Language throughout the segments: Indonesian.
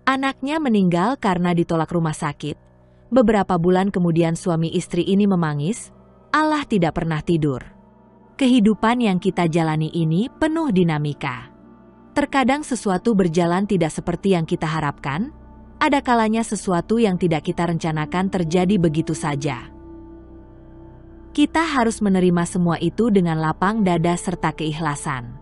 Anaknya meninggal karena ditolak rumah sakit. Beberapa bulan kemudian suami istri ini memangis, Allah tidak pernah tidur. Kehidupan yang kita jalani ini penuh dinamika. Terkadang sesuatu berjalan tidak seperti yang kita harapkan, ada kalanya sesuatu yang tidak kita rencanakan terjadi begitu saja. Kita harus menerima semua itu dengan lapang dada serta keikhlasan.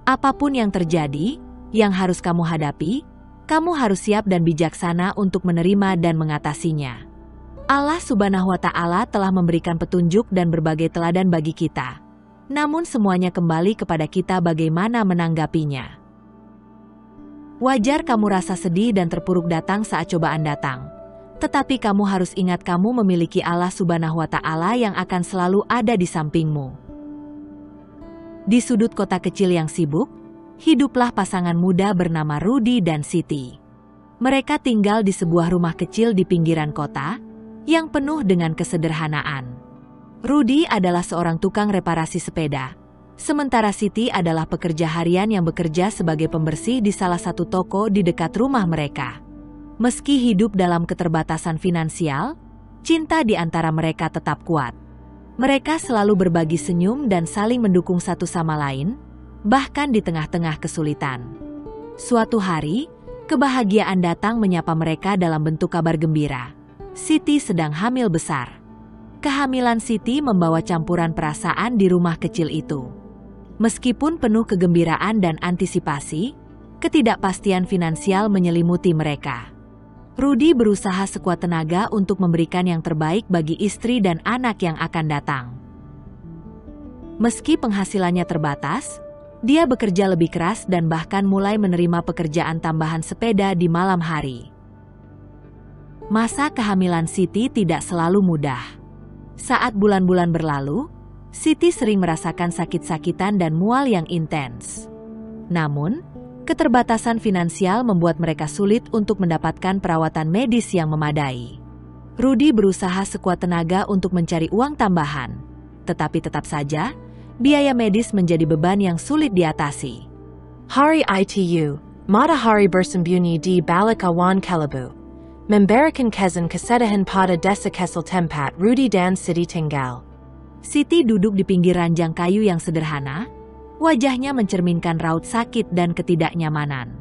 Apapun yang terjadi, yang harus kamu hadapi, kamu harus siap dan bijaksana untuk menerima dan mengatasinya. Allah Subhanahu wa Ta'ala telah memberikan petunjuk dan berbagai teladan bagi kita. Namun semuanya kembali kepada kita bagaimana menanggapinya. Wajar kamu rasa sedih dan terpuruk datang saat cobaan datang. Tetapi kamu harus ingat kamu memiliki Allah Subhanahu wa Ta'ala yang akan selalu ada di sampingmu. Di sudut kota kecil yang sibuk, hiduplah pasangan muda bernama Rudy dan Siti. Mereka tinggal di sebuah rumah kecil di pinggiran kota, yang penuh dengan kesederhanaan. Rudy adalah seorang tukang reparasi sepeda, sementara Siti adalah pekerja harian yang bekerja sebagai pembersih di salah satu toko di dekat rumah mereka. Meski hidup dalam keterbatasan finansial, cinta di antara mereka tetap kuat. Mereka selalu berbagi senyum dan saling mendukung satu sama lain, bahkan di tengah-tengah kesulitan. Suatu hari, kebahagiaan datang menyapa mereka dalam bentuk kabar gembira. Siti sedang hamil besar. Kehamilan Siti membawa campuran perasaan di rumah kecil itu. Meskipun penuh kegembiraan dan antisipasi, ketidakpastian finansial menyelimuti mereka. Rudy berusaha sekuat tenaga untuk memberikan yang terbaik bagi istri dan anak yang akan datang. Meski penghasilannya terbatas, dia bekerja lebih keras dan bahkan mulai menerima pekerjaan tambahan sepeda di malam hari. Masa kehamilan Siti tidak selalu mudah. Saat bulan-bulan berlalu, Siti sering merasakan sakit-sakitan dan mual yang intens. Namun, keterbatasan finansial membuat mereka sulit untuk mendapatkan perawatan medis yang memadai. Rudy berusaha sekuat tenaga untuk mencari uang tambahan, tetapi tetap saja, biaya medis menjadi beban yang sulit diatasi. Hari itu, matahari bersembunyi di balik awan kelabu. Memberikan kesan kesedihan pada desa kecil tempat Rudy dan Siti tinggal. Siti duduk di pinggir ranjang kayu yang sederhana, wajahnya mencerminkan raut sakit dan ketidaknyamanan.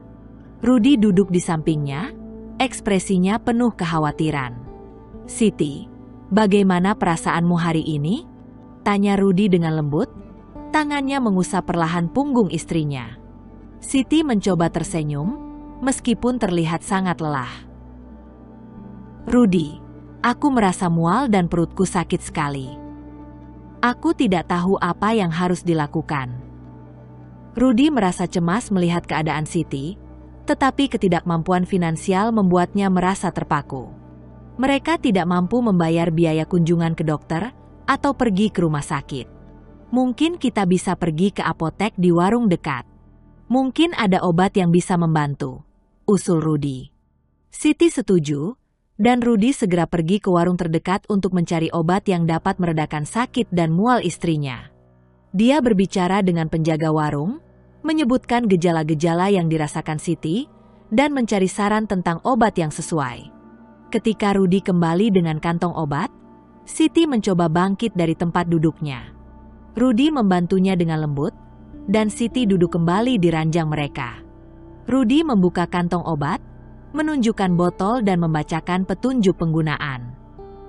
Rudy duduk di sampingnya, ekspresinya penuh kekhawatiran. "Siti, bagaimana perasaanmu hari ini?" tanya Rudy dengan lembut, tangannya mengusap perlahan punggung istrinya. Siti mencoba tersenyum, meskipun terlihat sangat lelah. "Rudy, aku merasa mual dan perutku sakit sekali. Aku tidak tahu apa yang harus dilakukan." Rudy merasa cemas melihat keadaan Siti, tetapi ketidakmampuan finansial membuatnya merasa terpaku. Mereka tidak mampu membayar biaya kunjungan ke dokter atau pergi ke rumah sakit. "Mungkin kita bisa pergi ke apotek di warung dekat. Mungkin ada obat yang bisa membantu," usul Rudy. Siti setuju, dan Rudy segera pergi ke warung terdekat untuk mencari obat yang dapat meredakan sakit dan mual istrinya. Dia berbicara dengan penjaga warung, menyebutkan gejala-gejala yang dirasakan Siti, dan mencari saran tentang obat yang sesuai. Ketika Rudy kembali dengan kantong obat, Siti mencoba bangkit dari tempat duduknya. Rudy membantunya dengan lembut, dan Siti duduk kembali di ranjang mereka. Rudy membuka kantong obat, menunjukkan botol dan membacakan petunjuk penggunaan.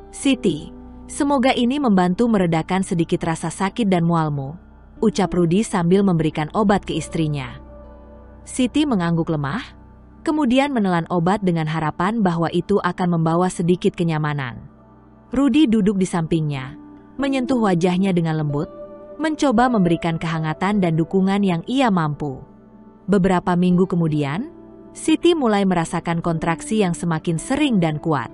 "Siti, semoga ini membantu meredakan sedikit rasa sakit dan mualmu," ucap Rudy sambil memberikan obat ke istrinya. Siti mengangguk lemah, kemudian menelan obat dengan harapan bahwa itu akan membawa sedikit kenyamanan. Rudy duduk di sampingnya, menyentuh wajahnya dengan lembut, mencoba memberikan kehangatan dan dukungan yang ia mampu. Beberapa minggu kemudian, Siti mulai merasakan kontraksi yang semakin sering dan kuat.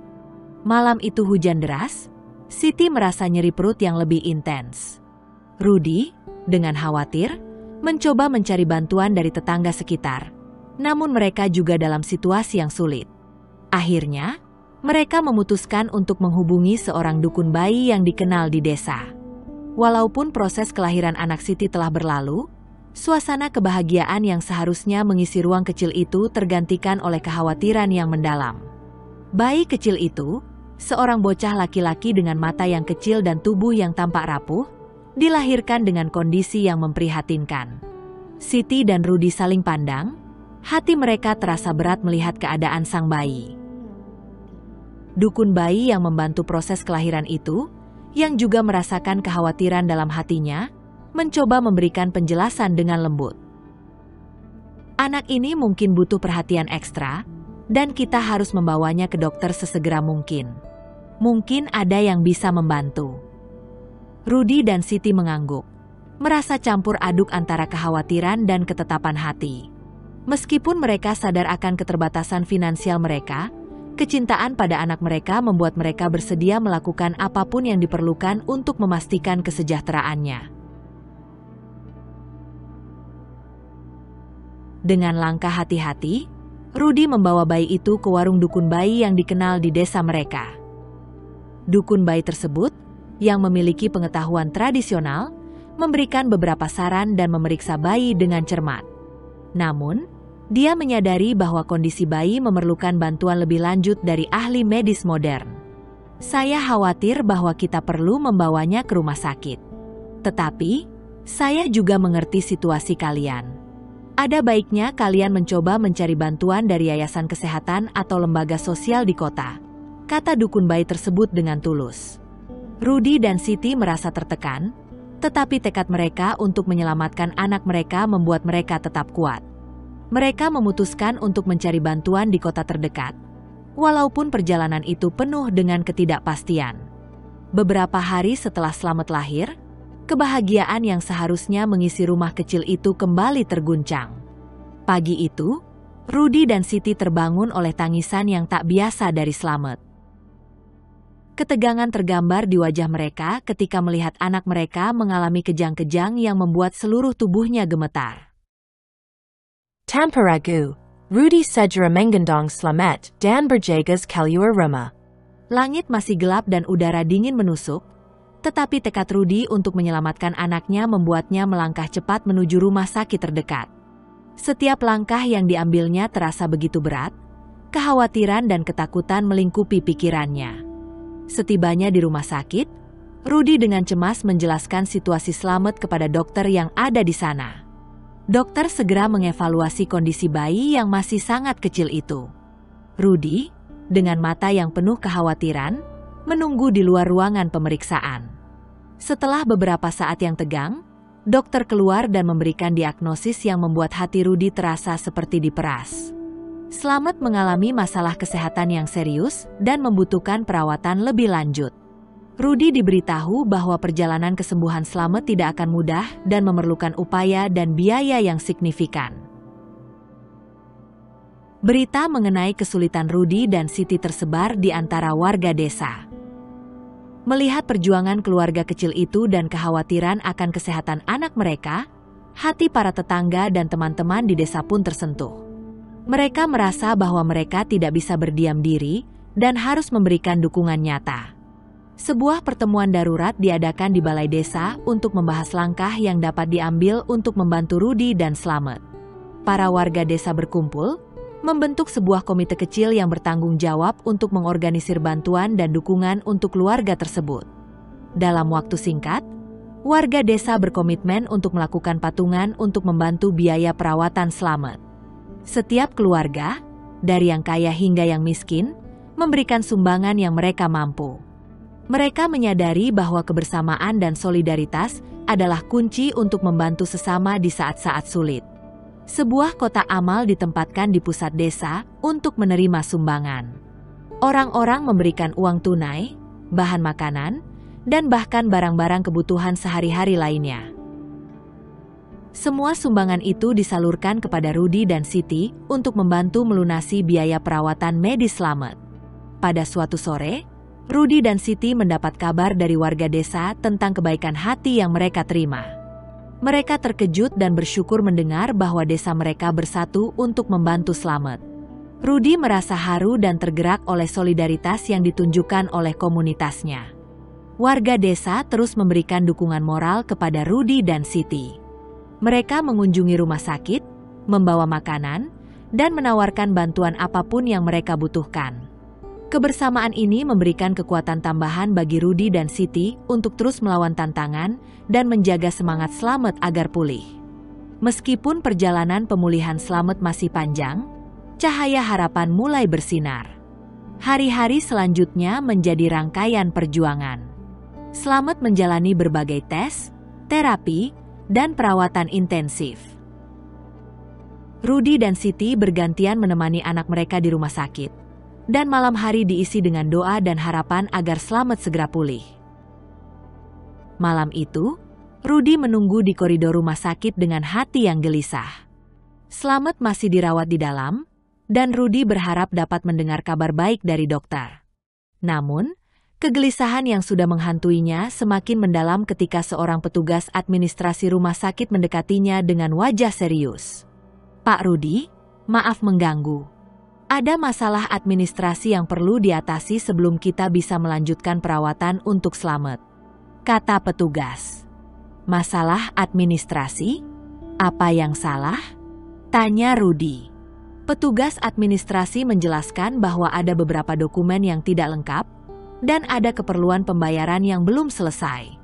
Malam itu hujan deras, Siti merasa nyeri perut yang lebih intens. Rudy, dengan khawatir, mencoba mencari bantuan dari tetangga sekitar. Namun mereka juga dalam situasi yang sulit. Akhirnya, mereka memutuskan untuk menghubungi seorang dukun bayi yang dikenal di desa. Walaupun proses kelahiran anak Siti telah berlalu, suasana kebahagiaan yang seharusnya mengisi ruang kecil itu tergantikan oleh kekhawatiran yang mendalam. Bayi kecil itu, seorang bocah laki-laki dengan mata yang kecil dan tubuh yang tampak rapuh, dilahirkan dengan kondisi yang memprihatinkan. Siti dan Rudy saling pandang, hati mereka terasa berat melihat keadaan sang bayi. Dukun bayi yang membantu proses kelahiran itu, yang juga merasakan kekhawatiran dalam hatinya, mencoba memberikan penjelasan dengan lembut. Anak ini mungkin butuh perhatian ekstra, dan kita harus membawanya ke dokter sesegera mungkin. Mungkin ada yang bisa membantu. Rudy dan Siti mengangguk, merasa campur aduk antara kekhawatiran dan ketetapan hati. Meskipun mereka sadar akan keterbatasan finansial mereka, kecintaan pada anak mereka membuat mereka bersedia melakukan apapun yang diperlukan untuk memastikan kesejahteraannya. Dengan langkah hati-hati, Rudy membawa bayi itu ke warung dukun bayi yang dikenal di desa mereka. Dukun bayi tersebut, yang memiliki pengetahuan tradisional, memberikan beberapa saran dan memeriksa bayi dengan cermat. Namun, dia menyadari bahwa kondisi bayi memerlukan bantuan lebih lanjut dari ahli medis modern. Saya khawatir bahwa kita perlu membawanya ke rumah sakit. Tetapi, saya juga mengerti situasi kalian. Ada baiknya kalian mencoba mencari bantuan dari yayasan kesehatan atau lembaga sosial di kota, kata dukun bayi tersebut dengan tulus. Rudy dan Siti merasa tertekan, tetapi tekad mereka untuk menyelamatkan anak mereka membuat mereka tetap kuat. Mereka memutuskan untuk mencari bantuan di kota terdekat, walaupun perjalanan itu penuh dengan ketidakpastian. Beberapa hari setelah Slamet lahir, kebahagiaan yang seharusnya mengisi rumah kecil itu kembali terguncang. Pagi itu, Rudy dan Siti terbangun oleh tangisan yang tak biasa dari Slamet. Ketegangan tergambar di wajah mereka ketika melihat anak mereka mengalami kejang-kejang yang membuat seluruh tubuhnya gemetar. Tamparagu, Rudy segera menggendong Slamet dan bergegas keluar rumah. Langit masih gelap dan udara dingin menusuk, tetapi tekad Rudy untuk menyelamatkan anaknya membuatnya melangkah cepat menuju rumah sakit terdekat. Setiap langkah yang diambilnya terasa begitu berat, kekhawatiran dan ketakutan melingkupi pikirannya. Setibanya di rumah sakit, Rudy dengan cemas menjelaskan situasi Slamet kepada dokter yang ada di sana. Dokter segera mengevaluasi kondisi bayi yang masih sangat kecil itu. Rudy, dengan mata yang penuh kekhawatiran, menunggu di luar ruangan pemeriksaan. Setelah beberapa saat yang tegang, dokter keluar dan memberikan diagnosis yang membuat hati Rudy terasa seperti diperas. Slamet mengalami masalah kesehatan yang serius dan membutuhkan perawatan lebih lanjut. Rudy diberitahu bahwa perjalanan kesembuhan Slamet tidak akan mudah dan memerlukan upaya dan biaya yang signifikan. Berita mengenai kesulitan Rudy dan Siti tersebar di antara warga desa. Melihat perjuangan keluarga kecil itu dan kekhawatiran akan kesehatan anak mereka, hati para tetangga dan teman-teman di desa pun tersentuh. Mereka merasa bahwa mereka tidak bisa berdiam diri dan harus memberikan dukungan nyata. Sebuah pertemuan darurat diadakan di balai desa untuk membahas langkah yang dapat diambil untuk membantu Rudy dan Slamet. Para warga desa berkumpul, membentuk sebuah komite kecil yang bertanggung jawab untuk mengorganisir bantuan dan dukungan untuk keluarga tersebut. Dalam waktu singkat, warga desa berkomitmen untuk melakukan patungan untuk membantu biaya perawatan Slamet. Setiap keluarga, dari yang kaya hingga yang miskin, memberikan sumbangan yang mereka mampu. Mereka menyadari bahwa kebersamaan dan solidaritas adalah kunci untuk membantu sesama di saat-saat sulit. Sebuah kotak amal ditempatkan di pusat desa untuk menerima sumbangan. Orang-orang memberikan uang tunai, bahan makanan, dan bahkan barang-barang kebutuhan sehari-hari lainnya. Semua sumbangan itu disalurkan kepada Rudy dan Siti untuk membantu melunasi biaya perawatan medis Slamet. Pada suatu sore, Rudy dan Siti mendapat kabar dari warga desa tentang kebaikan hati yang mereka terima. Mereka terkejut dan bersyukur mendengar bahwa desa mereka bersatu untuk membantu Slamet. Rudy merasa haru dan tergerak oleh solidaritas yang ditunjukkan oleh komunitasnya. Warga desa terus memberikan dukungan moral kepada Rudy dan Siti. Mereka mengunjungi rumah sakit, membawa makanan, dan menawarkan bantuan apapun yang mereka butuhkan. Kebersamaan ini memberikan kekuatan tambahan bagi Rudy dan Siti untuk terus melawan tantangan dan menjaga semangat Slamet agar pulih. Meskipun perjalanan pemulihan Slamet masih panjang, cahaya harapan mulai bersinar. Hari-hari selanjutnya menjadi rangkaian perjuangan. Slamet menjalani berbagai tes, terapi, dan perawatan intensif. Rudy dan Siti bergantian menemani anak mereka di rumah sakit. Dan malam hari diisi dengan doa dan harapan agar Slamet segera pulih. Malam itu, Rudy menunggu di koridor rumah sakit dengan hati yang gelisah. Slamet masih dirawat di dalam, dan Rudy berharap dapat mendengar kabar baik dari dokter. Namun, kegelisahan yang sudah menghantuinya semakin mendalam ketika seorang petugas administrasi rumah sakit mendekatinya dengan wajah serius. "Pak Rudy, maaf mengganggu. Ada masalah administrasi yang perlu diatasi sebelum kita bisa melanjutkan perawatan untuk Slamet," kata petugas. "Masalah administrasi? Apa yang salah?" tanya Rudy. Petugas administrasi menjelaskan bahwa ada beberapa dokumen yang tidak lengkap dan ada keperluan pembayaran yang belum selesai.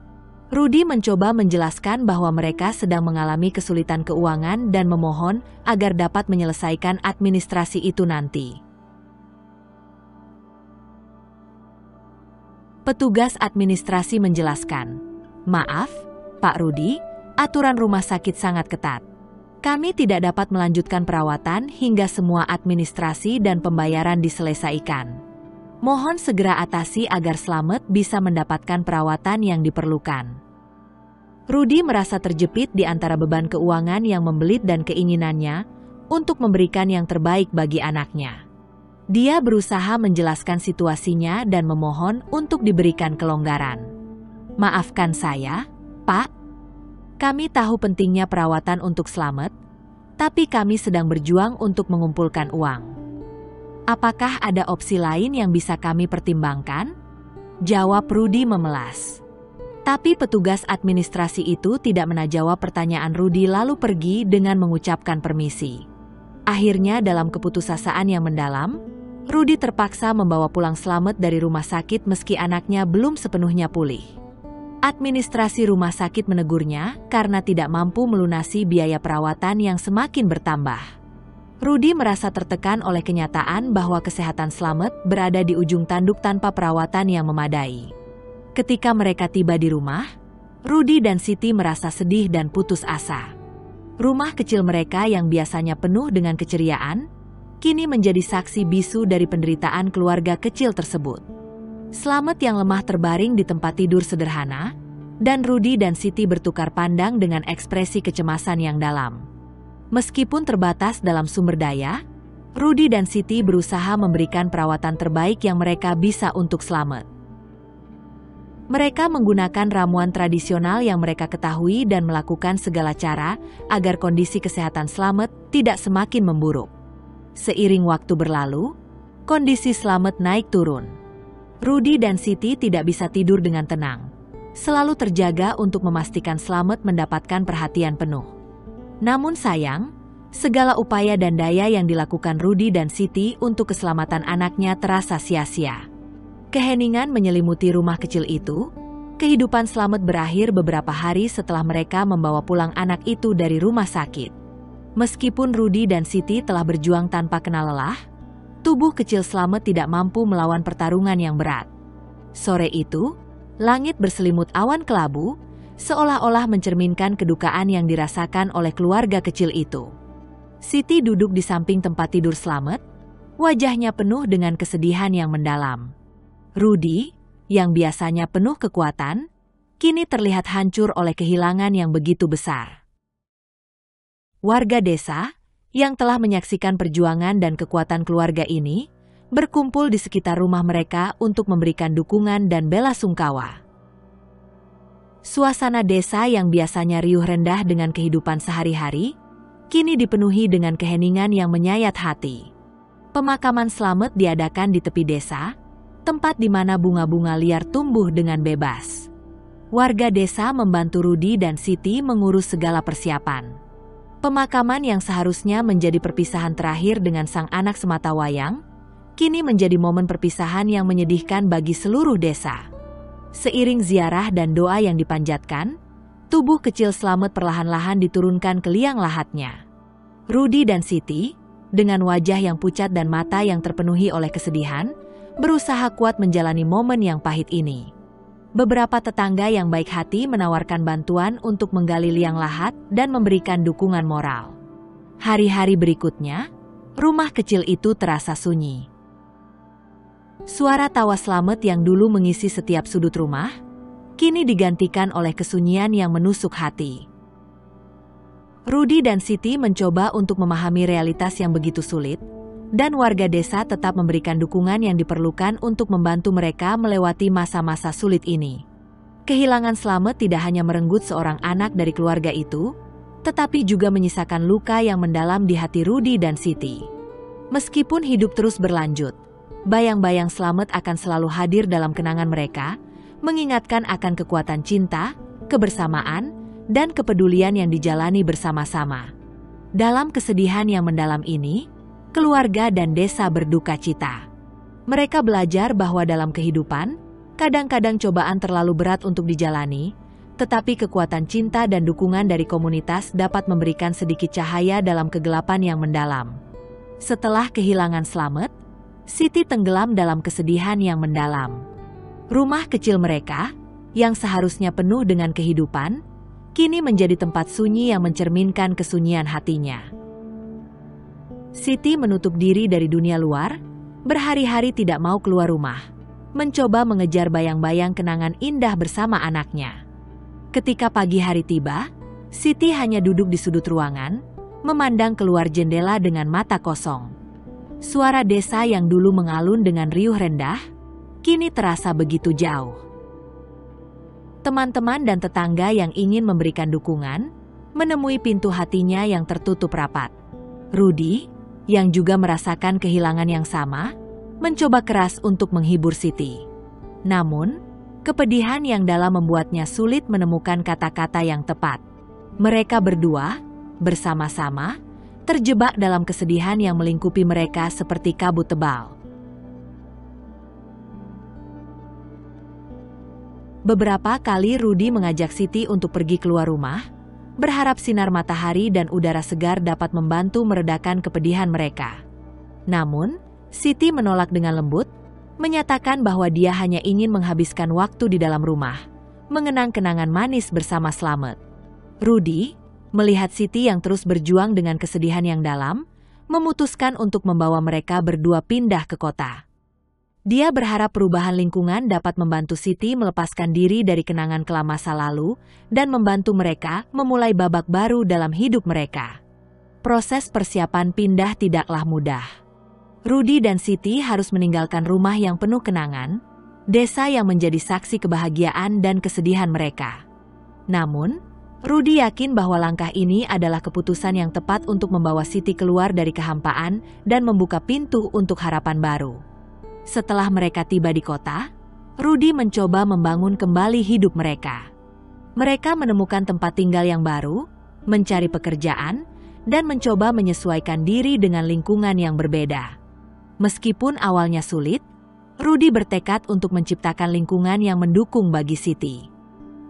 Rudy mencoba menjelaskan bahwa mereka sedang mengalami kesulitan keuangan dan memohon agar dapat menyelesaikan administrasi itu nanti. Petugas administrasi menjelaskan, "Maaf, Pak Rudy, aturan rumah sakit sangat ketat. Kami tidak dapat melanjutkan perawatan hingga semua administrasi dan pembayaran diselesaikan. Mohon segera atasi agar Slamet bisa mendapatkan perawatan yang diperlukan." Rudy merasa terjepit di antara beban keuangan yang membelit dan keinginannya untuk memberikan yang terbaik bagi anaknya. Dia berusaha menjelaskan situasinya dan memohon untuk diberikan kelonggaran. "Maafkan saya, Pak. Kami tahu pentingnya perawatan untuk Slamet, tapi kami sedang berjuang untuk mengumpulkan uang. Apakah ada opsi lain yang bisa kami pertimbangkan?" jawab Rudy memelas. Tapi petugas administrasi itu tidak menjawab pertanyaan Rudy lalu pergi dengan mengucapkan permisi. Akhirnya dalam keputusasaan yang mendalam, Rudy terpaksa membawa pulang Slamet dari rumah sakit meski anaknya belum sepenuhnya pulih. Administrasi rumah sakit menegurnya karena tidak mampu melunasi biaya perawatan yang semakin bertambah. Rudy merasa tertekan oleh kenyataan bahwa kesehatan Slamet berada di ujung tanduk tanpa perawatan yang memadai. Ketika mereka tiba di rumah, Rudy dan Siti merasa sedih dan putus asa. Rumah kecil mereka yang biasanya penuh dengan keceriaan, kini menjadi saksi bisu dari penderitaan keluarga kecil tersebut. Slamet yang lemah terbaring di tempat tidur sederhana, dan Rudy dan Siti bertukar pandang dengan ekspresi kecemasan yang dalam. Meskipun terbatas dalam sumber daya, Rudy dan Siti berusaha memberikan perawatan terbaik yang mereka bisa untuk Slamet. Mereka menggunakan ramuan tradisional yang mereka ketahui dan melakukan segala cara agar kondisi kesehatan Slamet tidak semakin memburuk. Seiring waktu berlalu, kondisi Slamet naik turun. Rudy dan Siti tidak bisa tidur dengan tenang, selalu terjaga untuk memastikan Slamet mendapatkan perhatian penuh. Namun sayang, segala upaya dan daya yang dilakukan Rudy dan Siti untuk keselamatan anaknya terasa sia-sia. Keheningan menyelimuti rumah kecil itu. Kehidupan Slamet berakhir beberapa hari setelah mereka membawa pulang anak itu dari rumah sakit. Meskipun Rudy dan Siti telah berjuang tanpa kenal lelah, tubuh kecil Slamet tidak mampu melawan pertarungan yang berat. Sore itu, langit berselimut awan kelabu, seolah-olah mencerminkan kedukaan yang dirasakan oleh keluarga kecil itu. Siti duduk di samping tempat tidur Slamet, wajahnya penuh dengan kesedihan yang mendalam. Rudy, yang biasanya penuh kekuatan, kini terlihat hancur oleh kehilangan yang begitu besar. Warga desa, yang telah menyaksikan perjuangan dan kekuatan keluarga ini, berkumpul di sekitar rumah mereka untuk memberikan dukungan dan bela sungkawa. Suasana desa yang biasanya riuh rendah dengan kehidupan sehari-hari, kini dipenuhi dengan keheningan yang menyayat hati. Pemakaman Slamet diadakan di tepi desa, tempat di mana bunga-bunga liar tumbuh dengan bebas. Warga desa membantu Rudy dan Siti mengurus segala persiapan. Pemakaman yang seharusnya menjadi perpisahan terakhir dengan sang anak sematawayang, kini menjadi momen perpisahan yang menyedihkan bagi seluruh desa. Seiring ziarah dan doa yang dipanjatkan, tubuh kecil Slamet perlahan-lahan diturunkan ke liang lahatnya. Rudy dan Siti, dengan wajah yang pucat dan mata yang terpenuhi oleh kesedihan, berusaha kuat menjalani momen yang pahit ini. Beberapa tetangga yang baik hati menawarkan bantuan untuk menggali liang lahat dan memberikan dukungan moral. Hari-hari berikutnya, rumah kecil itu terasa sunyi. Suara tawa Slamet yang dulu mengisi setiap sudut rumah, kini digantikan oleh kesunyian yang menusuk hati. Rudy dan Siti mencoba untuk memahami realitas yang begitu sulit, dan warga desa tetap memberikan dukungan yang diperlukan untuk membantu mereka melewati masa-masa sulit ini. Kehilangan Slamet tidak hanya merenggut seorang anak dari keluarga itu, tetapi juga menyisakan luka yang mendalam di hati Rudy dan Siti. Meskipun hidup terus berlanjut, bayang-bayang Slamet akan selalu hadir dalam kenangan mereka, mengingatkan akan kekuatan cinta, kebersamaan, dan kepedulian yang dijalani bersama-sama. Dalam kesedihan yang mendalam ini, keluarga dan desa berduka cita. Mereka belajar bahwa dalam kehidupan, kadang-kadang cobaan terlalu berat untuk dijalani, tetapi kekuatan cinta dan dukungan dari komunitas dapat memberikan sedikit cahaya dalam kegelapan yang mendalam. Setelah kehilangan Slamet, Siti tenggelam dalam kesedihan yang mendalam. Rumah kecil mereka, yang seharusnya penuh dengan kehidupan, kini menjadi tempat sunyi yang mencerminkan kesunyian hatinya. Siti menutup diri dari dunia luar, berhari-hari tidak mau keluar rumah, mencoba mengejar bayang-bayang kenangan indah bersama anaknya. Ketika pagi hari tiba, Siti hanya duduk di sudut ruangan, memandang keluar jendela dengan mata kosong. Suara desa yang dulu mengalun dengan riuh rendah, kini terasa begitu jauh. Teman-teman dan tetangga yang ingin memberikan dukungan, menemui pintu hatinya yang tertutup rapat. Rudy, yang juga merasakan kehilangan yang sama, mencoba keras untuk menghibur Siti. Namun, kepedihan yang dalam membuatnya sulit menemukan kata-kata yang tepat. Mereka berdua, bersama-sama, terjebak dalam kesedihan yang melingkupi mereka seperti kabut tebal. Beberapa kali Rudy mengajak Siti untuk pergi keluar rumah, berharap sinar matahari dan udara segar dapat membantu meredakan kepedihan mereka. Namun, Siti menolak dengan lembut, menyatakan bahwa dia hanya ingin menghabiskan waktu di dalam rumah, mengenang kenangan manis bersama Slamet. Rudy, melihat Siti yang terus berjuang dengan kesedihan yang dalam, memutuskan untuk membawa mereka berdua pindah ke kota. Dia berharap perubahan lingkungan dapat membantu Siti melepaskan diri dari kenangan kelam masa lalu dan membantu mereka memulai babak baru dalam hidup mereka. Proses persiapan pindah tidaklah mudah. Rudy dan Siti harus meninggalkan rumah yang penuh kenangan, desa yang menjadi saksi kebahagiaan dan kesedihan mereka. Namun, Rudy yakin bahwa langkah ini adalah keputusan yang tepat untuk membawa Siti keluar dari kehampaan dan membuka pintu untuk harapan baru. Setelah mereka tiba di kota, Rudy mencoba membangun kembali hidup mereka. Mereka menemukan tempat tinggal yang baru, mencari pekerjaan, dan mencoba menyesuaikan diri dengan lingkungan yang berbeda. Meskipun awalnya sulit, Rudy bertekad untuk menciptakan lingkungan yang mendukung bagi Siti.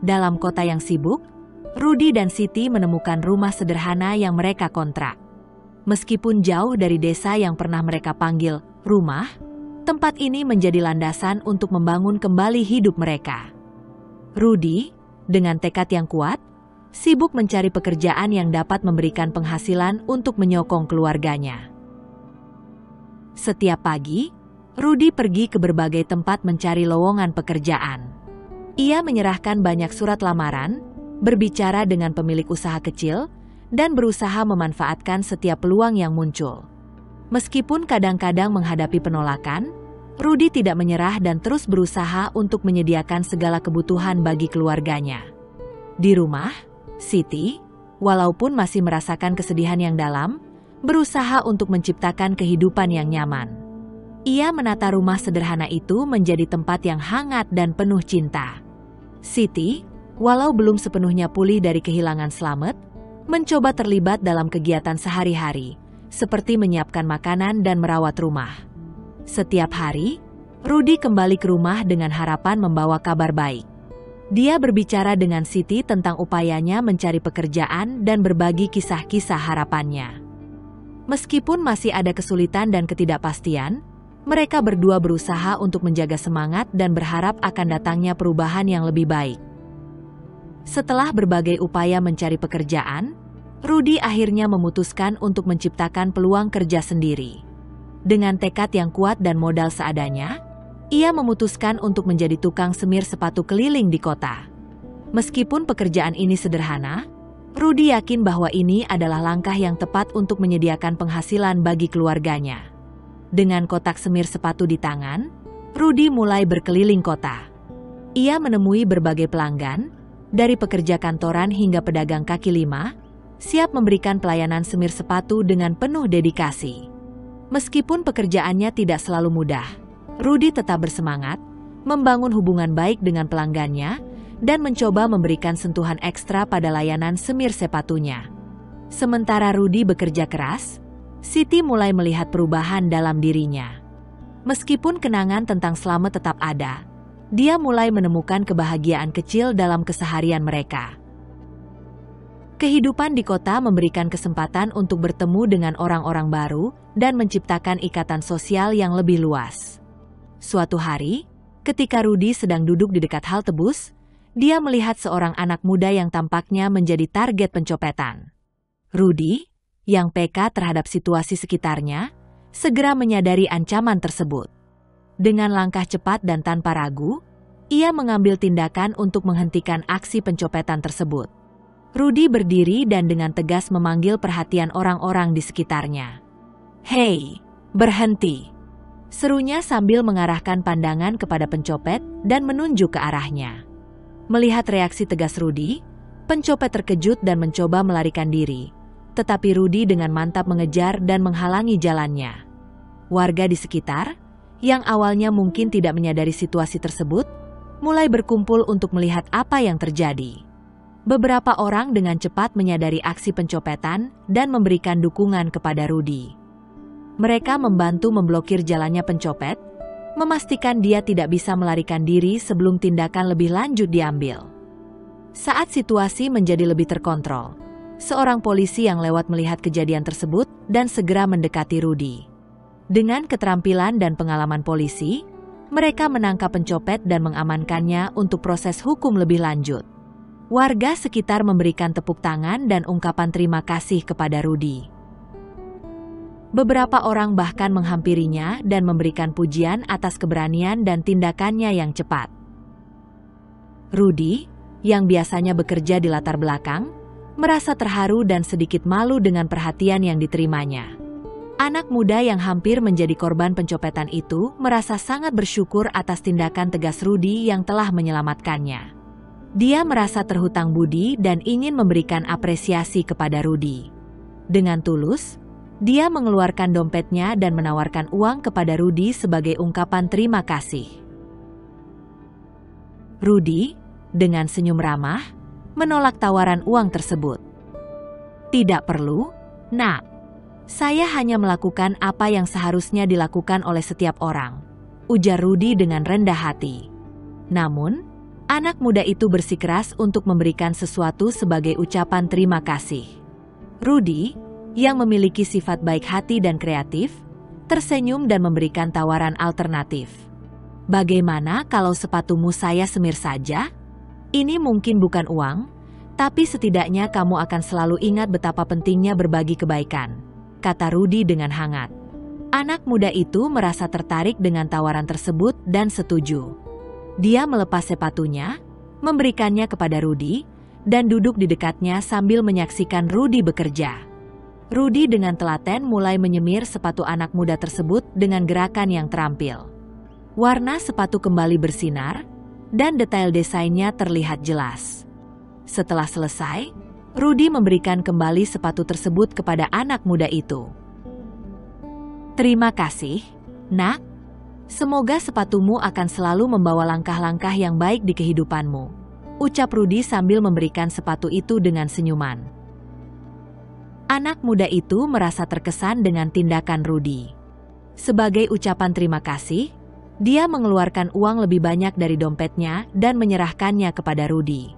Dalam kota yang sibuk, Rudy dan Siti menemukan rumah sederhana yang mereka kontrak. Meskipun jauh dari desa yang pernah mereka panggil rumah, tempat ini menjadi landasan untuk membangun kembali hidup mereka. Rudy, dengan tekad yang kuat, sibuk mencari pekerjaan yang dapat memberikan penghasilan untuk menyokong keluarganya. Setiap pagi, Rudy pergi ke berbagai tempat mencari lowongan pekerjaan. Ia menyerahkan banyak surat lamaran, berbicara dengan pemilik usaha kecil, dan berusaha memanfaatkan setiap peluang yang muncul. Meskipun kadang-kadang menghadapi penolakan, Rudy tidak menyerah dan terus berusaha untuk menyediakan segala kebutuhan bagi keluarganya. Di rumah, Siti, walaupun masih merasakan kesedihan yang dalam, berusaha untuk menciptakan kehidupan yang nyaman. Ia menata rumah sederhana itu menjadi tempat yang hangat dan penuh cinta. Siti, walau belum sepenuhnya pulih dari kehilangan Slamet, mencoba terlibat dalam kegiatan sehari-hari, seperti menyiapkan makanan dan merawat rumah. Setiap hari, Rudy kembali ke rumah dengan harapan membawa kabar baik. Dia berbicara dengan Siti tentang upayanya mencari pekerjaan dan berbagi kisah-kisah harapannya. Meskipun masih ada kesulitan dan ketidakpastian, mereka berdua berusaha untuk menjaga semangat dan berharap akan datangnya perubahan yang lebih baik. Setelah berbagai upaya mencari pekerjaan, Rudy akhirnya memutuskan untuk menciptakan peluang kerja sendiri. Dengan tekad yang kuat dan modal seadanya, ia memutuskan untuk menjadi tukang semir sepatu keliling di kota. Meskipun pekerjaan ini sederhana, Rudy yakin bahwa ini adalah langkah yang tepat untuk menyediakan penghasilan bagi keluarganya. Dengan kotak semir sepatu di tangan, Rudy mulai berkeliling kota. Ia menemui berbagai pelanggan, dari pekerja kantoran hingga pedagang kaki lima, siap memberikan pelayanan semir sepatu dengan penuh dedikasi. Meskipun pekerjaannya tidak selalu mudah, Rudy tetap bersemangat, membangun hubungan baik dengan pelanggannya, dan mencoba memberikan sentuhan ekstra pada layanan semir sepatunya. Sementara Rudy bekerja keras, Siti mulai melihat perubahan dalam dirinya. Meskipun kenangan tentang Slamet tetap ada, dia mulai menemukan kebahagiaan kecil dalam keseharian mereka. Kehidupan di kota memberikan kesempatan untuk bertemu dengan orang-orang baru dan menciptakan ikatan sosial yang lebih luas. Suatu hari, ketika Rudy sedang duduk di dekat halte bus, dia melihat seorang anak muda yang tampaknya menjadi target pencopetan. Rudy, yang peka terhadap situasi sekitarnya, segera menyadari ancaman tersebut. Dengan langkah cepat dan tanpa ragu, ia mengambil tindakan untuk menghentikan aksi pencopetan tersebut. Rudy berdiri dan dengan tegas memanggil perhatian orang-orang di sekitarnya. "Hei, berhenti!" serunya sambil mengarahkan pandangan kepada pencopet dan menunjuk ke arahnya. Melihat reaksi tegas Rudy, pencopet terkejut dan mencoba melarikan diri. Tetapi Rudy dengan mantap mengejar dan menghalangi jalannya. Warga di sekitar, yang awalnya mungkin tidak menyadari situasi tersebut, mulai berkumpul untuk melihat apa yang terjadi. Beberapa orang dengan cepat menyadari aksi pencopetan dan memberikan dukungan kepada Rudy. Mereka membantu memblokir jalannya pencopet, memastikan dia tidak bisa melarikan diri sebelum tindakan lebih lanjut diambil. Saat situasi menjadi lebih terkontrol, seorang polisi yang lewat melihat kejadian tersebut dan segera mendekati Rudy. Dengan keterampilan dan pengalaman polisi, mereka menangkap pencopet dan mengamankannya untuk proses hukum lebih lanjut. Warga sekitar memberikan tepuk tangan dan ungkapan terima kasih kepada Rudy. Beberapa orang bahkan menghampirinya dan memberikan pujian atas keberanian dan tindakannya yang cepat. Rudy, yang biasanya bekerja di latar belakang, merasa terharu dan sedikit malu dengan perhatian yang diterimanya. Anak muda yang hampir menjadi korban pencopetan itu merasa sangat bersyukur atas tindakan tegas Rudy yang telah menyelamatkannya. Dia merasa terhutang budi dan ingin memberikan apresiasi kepada Rudy. Dengan tulus, dia mengeluarkan dompetnya dan menawarkan uang kepada Rudy sebagai ungkapan terima kasih. Rudy, dengan senyum ramah, menolak tawaran uang tersebut. "Tidak perlu, Nak. Saya hanya melakukan apa yang seharusnya dilakukan oleh setiap orang," ujar Rudy dengan rendah hati. Namun, anak muda itu bersikeras untuk memberikan sesuatu sebagai ucapan terima kasih. Rudy, yang memiliki sifat baik hati dan kreatif, tersenyum dan memberikan tawaran alternatif. "Bagaimana kalau sepatumu saya semir saja? Ini mungkin bukan uang, tapi setidaknya kamu akan selalu ingat betapa pentingnya berbagi kebaikan," kata Rudy dengan hangat. Anak muda itu merasa tertarik dengan tawaran tersebut dan setuju. Dia melepas sepatunya, memberikannya kepada Rudy, dan duduk di dekatnya sambil menyaksikan Rudy bekerja. Rudy dengan telaten mulai menyemir sepatu anak muda tersebut dengan gerakan yang terampil. Warna sepatu kembali bersinar, dan detail desainnya terlihat jelas. Setelah selesai, Rudy memberikan kembali sepatu tersebut kepada anak muda itu. "Terima kasih, Nak. Semoga sepatumu akan selalu membawa langkah-langkah yang baik di kehidupanmu," ucap Rudy sambil memberikan sepatu itu dengan senyuman. Anak muda itu merasa terkesan dengan tindakan Rudy. Sebagai ucapan terima kasih, dia mengeluarkan uang lebih banyak dari dompetnya dan menyerahkannya kepada Rudy.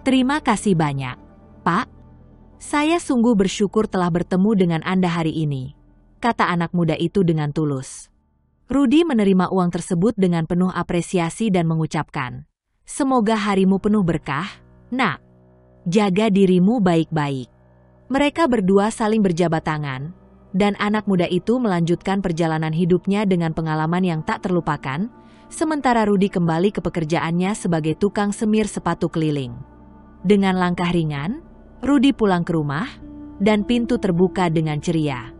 "Terima kasih banyak, Pak. Saya sungguh bersyukur telah bertemu dengan Anda hari ini," kata anak muda itu dengan tulus. Rudy menerima uang tersebut dengan penuh apresiasi dan mengucapkan, "Semoga harimu penuh berkah, Nak. Jaga dirimu baik-baik." Mereka berdua saling berjabat tangan, dan anak muda itu melanjutkan perjalanan hidupnya dengan pengalaman yang tak terlupakan, sementara Rudy kembali ke pekerjaannya sebagai tukang semir sepatu keliling. Dengan langkah ringan, Rudy pulang ke rumah, dan pintu terbuka dengan ceria.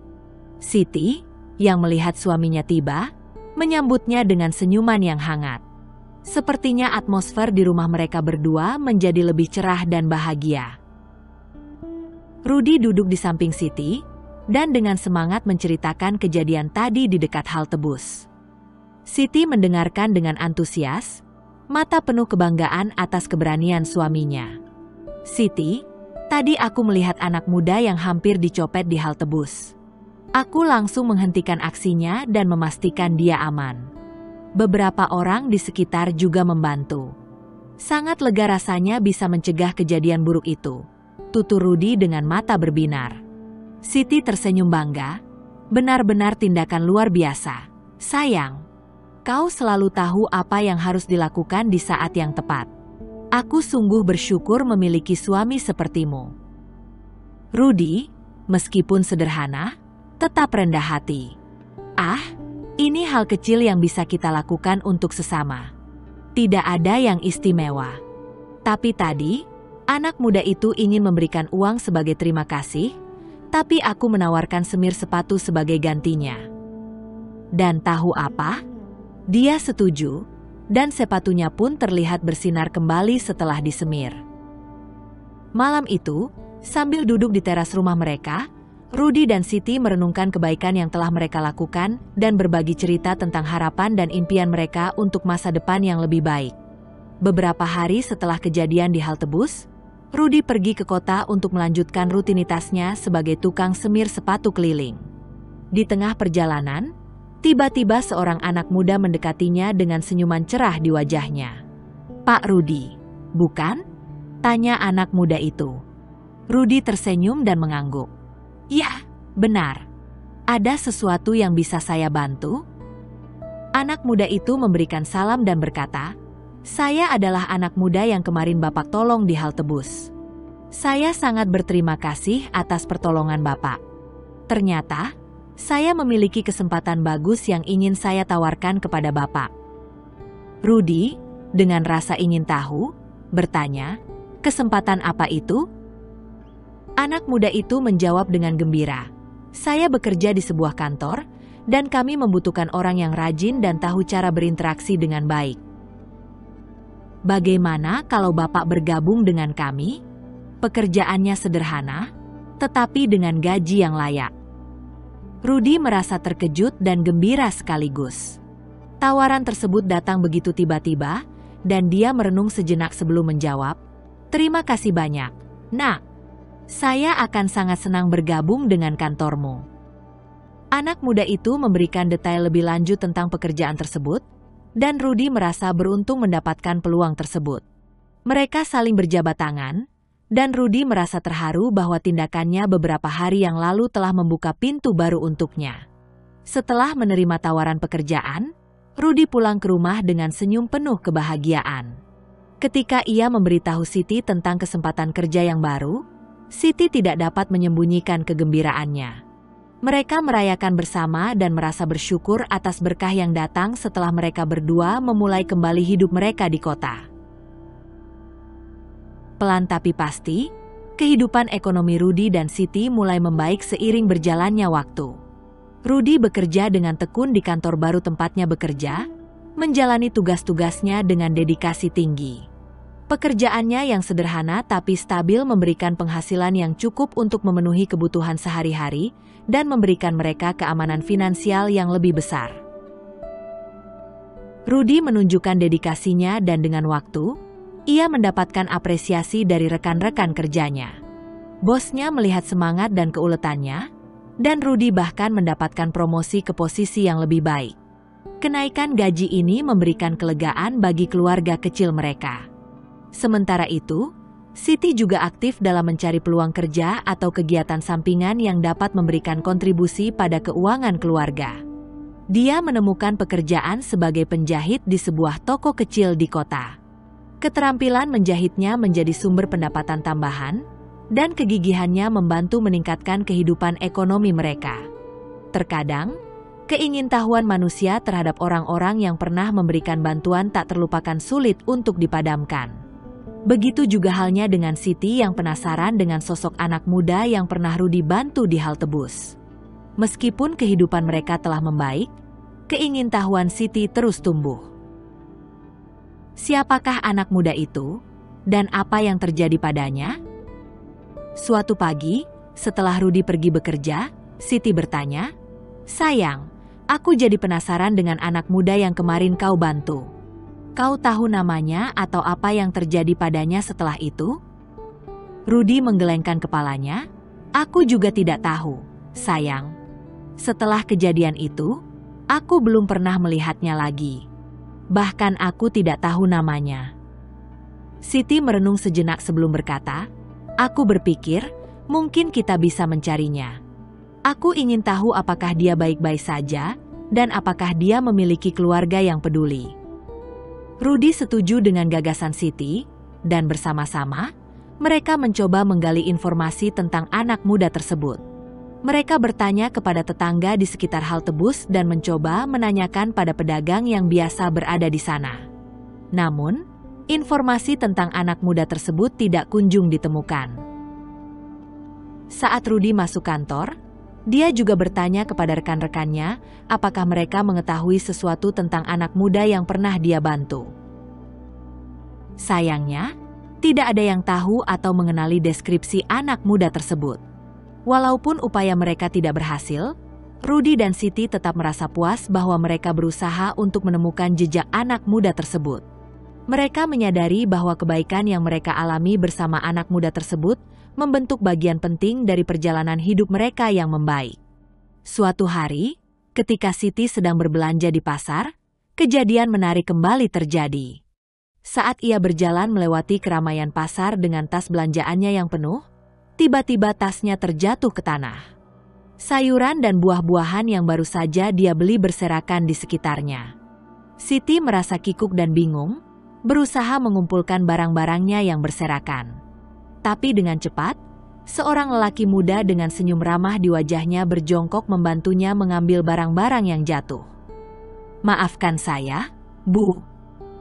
Siti, yang melihat suaminya tiba, menyambutnya dengan senyuman yang hangat. Sepertinya atmosfer di rumah mereka berdua menjadi lebih cerah dan bahagia. Rudy duduk di samping Siti, dan dengan semangat menceritakan kejadian tadi di dekat halte bus. Siti mendengarkan dengan antusias, mata penuh kebanggaan atas keberanian suaminya. "Siti, tadi aku melihat anak muda yang hampir dicopet di halte bus. Aku langsung menghentikan aksinya dan memastikan dia aman. Beberapa orang di sekitar juga membantu. Sangat lega rasanya bisa mencegah kejadian buruk itu," tutur Rudy dengan mata berbinar. Siti tersenyum bangga. "Benar-benar tindakan luar biasa. Sayang, kau selalu tahu apa yang harus dilakukan di saat yang tepat. Aku sungguh bersyukur memiliki suami sepertimu." Rudy, meskipun sederhana, tetap rendah hati. "Ah, ini hal kecil yang bisa kita lakukan untuk sesama. Tidak ada yang istimewa. Tapi tadi, anak muda itu ingin memberikan uang sebagai terima kasih, tapi aku menawarkan semir sepatu sebagai gantinya. Dan tahu apa? Dia setuju, dan sepatunya pun terlihat bersinar kembali setelah disemir." Malam itu, sambil duduk di teras rumah mereka, Rudy dan Siti merenungkan kebaikan yang telah mereka lakukan dan berbagi cerita tentang harapan dan impian mereka untuk masa depan yang lebih baik. Beberapa hari setelah kejadian di halte bus, Rudy pergi ke kota untuk melanjutkan rutinitasnya sebagai tukang semir sepatu keliling. Di tengah perjalanan, tiba-tiba seorang anak muda mendekatinya dengan senyuman cerah di wajahnya. "Pak Rudy, bukan?" tanya anak muda itu. Rudy tersenyum dan mengangguk. "Ya, benar. Ada sesuatu yang bisa saya bantu?" Anak muda itu memberikan salam dan berkata, "Saya adalah anak muda yang kemarin Bapak tolong di halte bus. Saya sangat berterima kasih atas pertolongan Bapak. Ternyata, saya memiliki kesempatan bagus yang ingin saya tawarkan kepada Bapak." Rudy, dengan rasa ingin tahu, bertanya, "Kesempatan apa itu?" Anak muda itu menjawab dengan gembira, "Saya bekerja di sebuah kantor, dan kami membutuhkan orang yang rajin dan tahu cara berinteraksi dengan baik. Bagaimana kalau Bapak bergabung dengan kami? Pekerjaannya sederhana, tetapi dengan gaji yang layak." Rudy merasa terkejut dan gembira sekaligus. Tawaran tersebut datang begitu tiba-tiba, dan dia merenung sejenak sebelum menjawab, "Terima kasih banyak, Nak. Saya akan sangat senang bergabung dengan kantormu." Anak muda itu memberikan detail lebih lanjut tentang pekerjaan tersebut, dan Rudy merasa beruntung mendapatkan peluang tersebut. Mereka saling berjabat tangan, dan Rudy merasa terharu bahwa tindakannya beberapa hari yang lalu telah membuka pintu baru untuknya. Setelah menerima tawaran pekerjaan, Rudy pulang ke rumah dengan senyum penuh kebahagiaan. Ketika ia memberitahu Siti tentang kesempatan kerja yang baru, Siti tidak dapat menyembunyikan kegembiraannya. Mereka merayakan bersama dan merasa bersyukur atas berkah yang datang setelah mereka berdua memulai kembali hidup mereka di kota. Pelan tapi pasti, kehidupan ekonomi Rudy dan Siti mulai membaik seiring berjalannya waktu. Rudy bekerja dengan tekun di kantor baru tempatnya bekerja, menjalani tugas-tugasnya dengan dedikasi tinggi. Pekerjaannya yang sederhana tapi stabil memberikan penghasilan yang cukup untuk memenuhi kebutuhan sehari-hari dan memberikan mereka keamanan finansial yang lebih besar. Rudy menunjukkan dedikasinya dan dengan waktu, ia mendapatkan apresiasi dari rekan-rekan kerjanya. Bosnya melihat semangat dan keuletannya, dan Rudy bahkan mendapatkan promosi ke posisi yang lebih baik. Kenaikan gaji ini memberikan kelegaan bagi keluarga kecil mereka. Sementara itu, Siti juga aktif dalam mencari peluang kerja atau kegiatan sampingan yang dapat memberikan kontribusi pada keuangan keluarga. Dia menemukan pekerjaan sebagai penjahit di sebuah toko kecil di kota. Keterampilan menjahitnya menjadi sumber pendapatan tambahan, dan kegigihannya membantu meningkatkan kehidupan ekonomi mereka. Terkadang, keingintahuan manusia terhadap orang-orang yang pernah memberikan bantuan tak terlupakan sulit untuk dipadamkan. Begitu juga halnya dengan Siti yang penasaran dengan sosok anak muda yang pernah Rudy bantu di halte bus. Meskipun kehidupan mereka telah membaik, keingintahuan Siti terus tumbuh. Siapakah anak muda itu, dan apa yang terjadi padanya? Suatu pagi, setelah Rudy pergi bekerja, Siti bertanya, "Sayang, aku jadi penasaran dengan anak muda yang kemarin kau bantu. Kau tahu namanya atau apa yang terjadi padanya setelah itu?" Rudy menggelengkan kepalanya. "Aku juga tidak tahu, sayang. Setelah kejadian itu, aku belum pernah melihatnya lagi. Bahkan aku tidak tahu namanya." Siti merenung sejenak sebelum berkata, "Aku berpikir, mungkin kita bisa mencarinya. Aku ingin tahu apakah dia baik-baik saja, dan apakah dia memiliki keluarga yang peduli." Rudy setuju dengan gagasan Siti, dan bersama-sama, mereka mencoba menggali informasi tentang anak muda tersebut. Mereka bertanya kepada tetangga di sekitar halte bus dan mencoba menanyakan pada pedagang yang biasa berada di sana. Namun, informasi tentang anak muda tersebut tidak kunjung ditemukan. Saat Rudy masuk kantor, dia juga bertanya kepada rekan-rekannya apakah mereka mengetahui sesuatu tentang anak muda yang pernah dia bantu. Sayangnya, tidak ada yang tahu atau mengenali deskripsi anak muda tersebut. Walaupun upaya mereka tidak berhasil, Rudy dan Siti tetap merasa puas bahwa mereka berusaha untuk menemukan jejak anak muda tersebut. Mereka menyadari bahwa kebaikan yang mereka alami bersama anak muda tersebut membentuk bagian penting dari perjalanan hidup mereka yang membaik. Suatu hari, ketika Siti sedang berbelanja di pasar, kejadian menarik kembali terjadi. Saat ia berjalan melewati keramaian pasar dengan tas belanjaannya yang penuh, tiba-tiba tasnya terjatuh ke tanah. Sayuran dan buah-buahan yang baru saja dia beli berserakan di sekitarnya. Siti merasa kikuk dan bingung, berusaha mengumpulkan barang-barangnya yang berserakan. Tapi dengan cepat, seorang lelaki muda dengan senyum ramah di wajahnya berjongkok membantunya mengambil barang-barang yang jatuh. "Maafkan saya, Bu.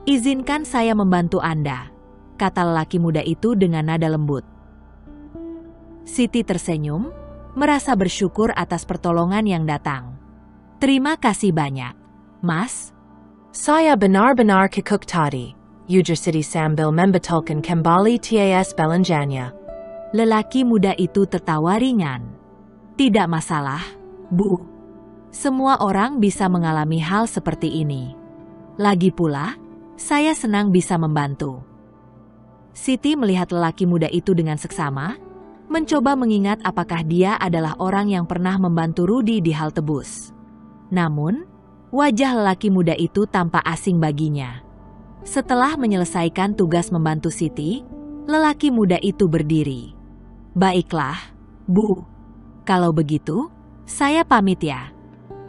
Izinkan saya membantu Anda," kata lelaki muda itu dengan nada lembut. Siti tersenyum, merasa bersyukur atas pertolongan yang datang. "Terima kasih banyak, Mas." Saya benar-benar kikuk tadi. Ujar Siti sambil membetulkan kembali tas belanjanya. Lelaki muda itu tertawa ringan. "Tidak masalah, Bu. Semua orang bisa mengalami hal seperti ini. Lagi pula, saya senang bisa membantu." Siti melihat lelaki muda itu dengan seksama, mencoba mengingat apakah dia adalah orang yang pernah membantu Rudy di halte bus. Namun, wajah lelaki muda itu tampak asing baginya. Setelah menyelesaikan tugas membantu Siti, lelaki muda itu berdiri. "Baiklah, Bu. Kalau begitu, saya pamit ya.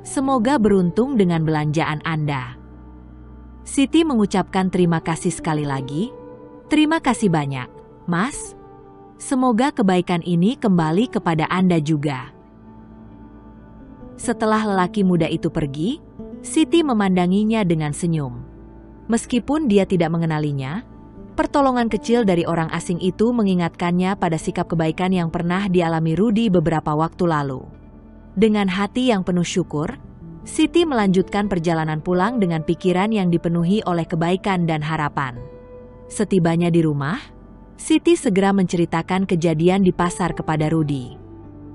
Semoga beruntung dengan belanjaan Anda." Siti mengucapkan terima kasih sekali lagi. "Terima kasih banyak, Mas. Semoga kebaikan ini kembali kepada Anda juga." Setelah lelaki muda itu pergi, Siti memandanginya dengan senyum. Meskipun dia tidak mengenalinya, pertolongan kecil dari orang asing itu mengingatkannya pada sikap kebaikan yang pernah dialami Rudy beberapa waktu lalu. Dengan hati yang penuh syukur, Siti melanjutkan perjalanan pulang dengan pikiran yang dipenuhi oleh kebaikan dan harapan. Setibanya di rumah, Siti segera menceritakan kejadian di pasar kepada Rudy.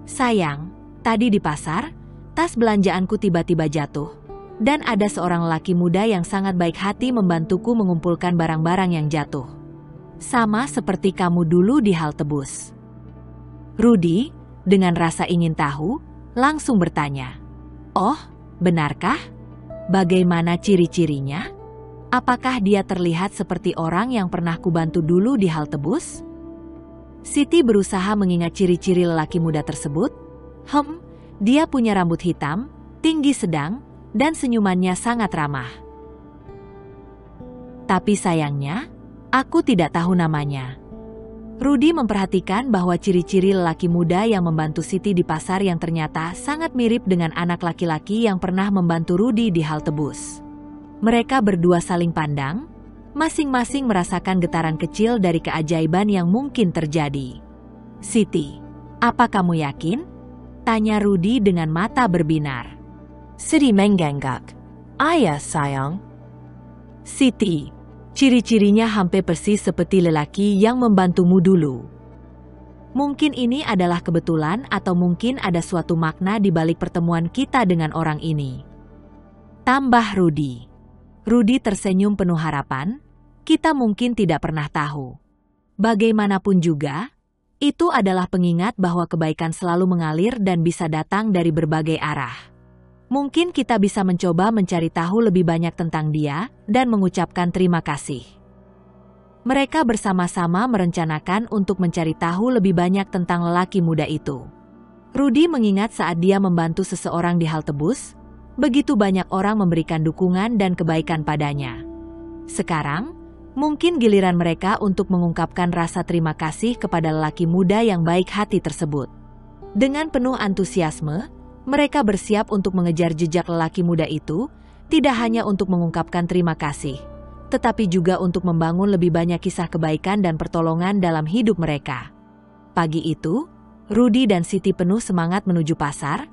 "Sayang, tadi di pasar, tas belanjaanku tiba-tiba jatuh. Dan ada seorang lelaki muda yang sangat baik hati membantuku mengumpulkan barang-barang yang jatuh. Sama seperti kamu dulu di halte bus. Rudy, dengan rasa ingin tahu, langsung bertanya, "Oh, benarkah? Bagaimana ciri-cirinya? Apakah dia terlihat seperti orang yang pernah kubantu dulu di halte bus?" Siti berusaha mengingat ciri-ciri lelaki muda tersebut. Dia punya rambut hitam, tinggi sedang, dan senyumannya sangat ramah. Tapi sayangnya, aku tidak tahu namanya. Rudy memperhatikan bahwa ciri-ciri lelaki muda yang membantu Siti di pasar yang ternyata sangat mirip dengan anak laki-laki yang pernah membantu Rudy di halte bus. Mereka berdua saling pandang, masing-masing merasakan getaran kecil dari keajaiban yang mungkin terjadi. "Siti, apa kamu yakin?" tanya Rudy dengan mata berbinar. Siti mengangguk. "Ayah, sayang." "Siti, ciri-cirinya hampir persis seperti lelaki yang membantumu dulu. Mungkin ini adalah kebetulan atau mungkin ada suatu makna di balik pertemuan kita dengan orang ini," tambah Rudy. Rudy tersenyum penuh harapan. Kita mungkin tidak pernah tahu. Bagaimanapun juga, itu adalah pengingat bahwa kebaikan selalu mengalir dan bisa datang dari berbagai arah. Mungkin kita bisa mencoba mencari tahu lebih banyak tentang dia dan mengucapkan terima kasih. Mereka bersama-sama merencanakan untuk mencari tahu lebih banyak tentang lelaki muda itu. Rudy mengingat saat dia membantu seseorang di halte bus, begitu banyak orang memberikan dukungan dan kebaikan padanya. Sekarang, mungkin giliran mereka untuk mengungkapkan rasa terima kasih kepada lelaki muda yang baik hati tersebut. Dengan penuh antusiasme, mereka bersiap untuk mengejar jejak lelaki muda itu, tidak hanya untuk mengungkapkan terima kasih, tetapi juga untuk membangun lebih banyak kisah kebaikan dan pertolongan dalam hidup mereka. Pagi itu, Rudy dan Siti penuh semangat menuju pasar,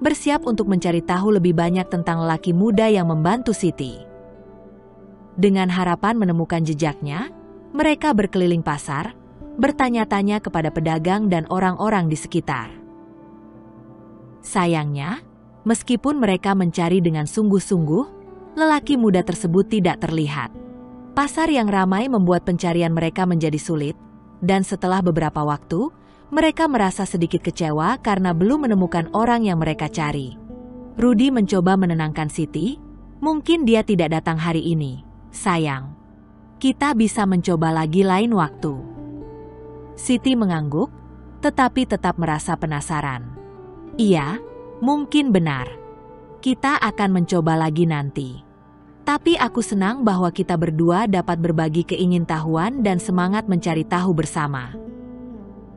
bersiap untuk mencari tahu lebih banyak tentang lelaki muda yang membantu Siti. Dengan harapan menemukan jejaknya, mereka berkeliling pasar, bertanya-tanya kepada pedagang dan orang-orang di sekitar. Sayangnya, meskipun mereka mencari dengan sungguh-sungguh, lelaki muda tersebut tidak terlihat. Pasar yang ramai membuat pencarian mereka menjadi sulit, dan setelah beberapa waktu, mereka merasa sedikit kecewa karena belum menemukan orang yang mereka cari. Rudy mencoba menenangkan Siti, "Mungkin dia tidak datang hari ini, sayang. Kita bisa mencoba lagi lain waktu." Siti mengangguk, tetapi tetap merasa penasaran. "Iya, mungkin benar. Kita akan mencoba lagi nanti. Tapi aku senang bahwa kita berdua dapat berbagi keingintahuan dan semangat mencari tahu bersama."